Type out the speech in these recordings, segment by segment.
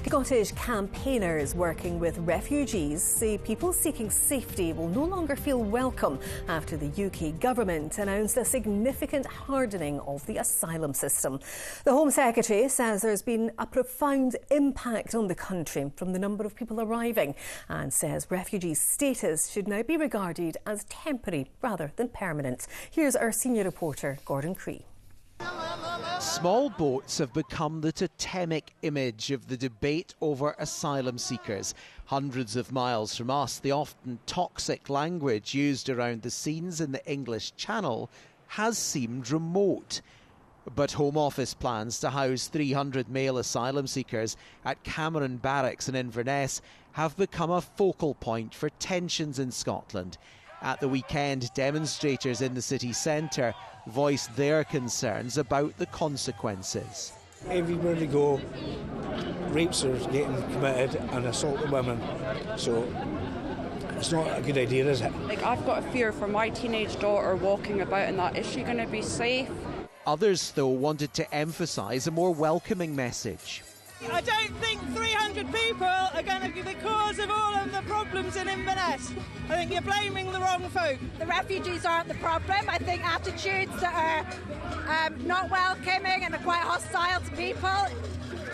Scottish campaigners working with refugees say people seeking safety will no longer feel welcome after the UK government announced a significant hardening of the asylum system. The Home Secretary says there's been a profound impact on the country from the number of people arriving and says refugee status should now be regarded as temporary rather than permanent. Here's our senior reporter, Gordon Cree. Small boats have become the totemic image of the debate over asylum seekers. Hundreds of miles from us, the often toxic language used around the scenes in the English Channel has seemed remote. But Home Office plans to house 300 male asylum seekers at Cameron Barracks in Inverness have become a focal point for tensions in Scotland. At the weekend, demonstrators in the city centre voiced their concerns about the consequences. Everywhere they go, rapes are getting committed and assaulting women, so it's not a good idea, is it? I've got a fear for my teenage daughter walking about in that. Is she going to be safe? Others, though, wanted to emphasise a more welcoming message. I don't think 300 people are going to be the cause of all of the problems in Inverness. I think you're blaming the wrong folk. The refugees aren't the problem. I think attitudes that are not welcoming and are quite hostile to people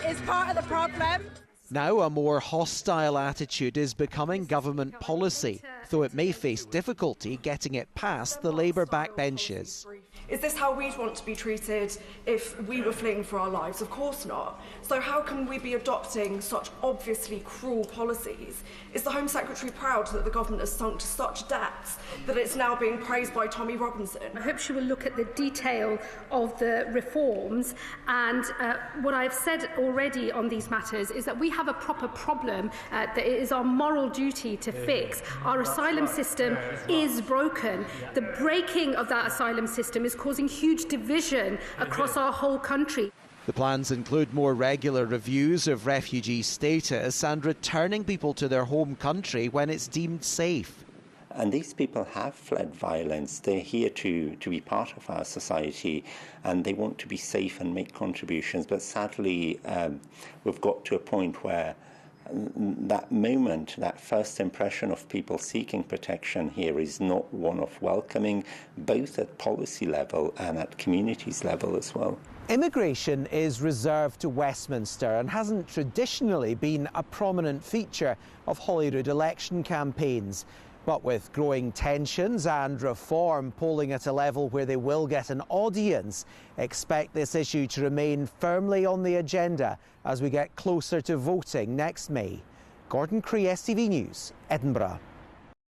is part of the problem. Now a more hostile attitude is becoming government policy, though it may face difficulty getting it past the Labour backbenches. Is this how we'd want to be treated if we were fleeing for our lives? Of course not. So how can we be adopting such obviously cruel policies? Is the Home Secretary proud that the government has sunk to such depths that it's now being praised by Tommy Robinson? I hope she will look at the detail of the reforms, and what I've said already on these matters is that we have a proper problem that it is our moral duty to fix. Our asylum system is broken. The breaking of that asylum system is causing huge division across our whole country. The plans include more regular reviews of refugee status and returning people to their home country when it's deemed safe. And these people have fled violence. They're here to be part of our society, and they want to be safe and make contributions. But sadly, we've got to a point where that moment, that first impression of people seeking protection here is not one of welcoming, both at policy level and at communities level as well. Immigration is reserved to Westminster and hasn't traditionally been a prominent feature of Holyrood election campaigns. But with growing tensions and reform polling at a level where they will get an audience, expect this issue to remain firmly on the agenda as we get closer to voting next May. Gordon Cree, STV News, Edinburgh.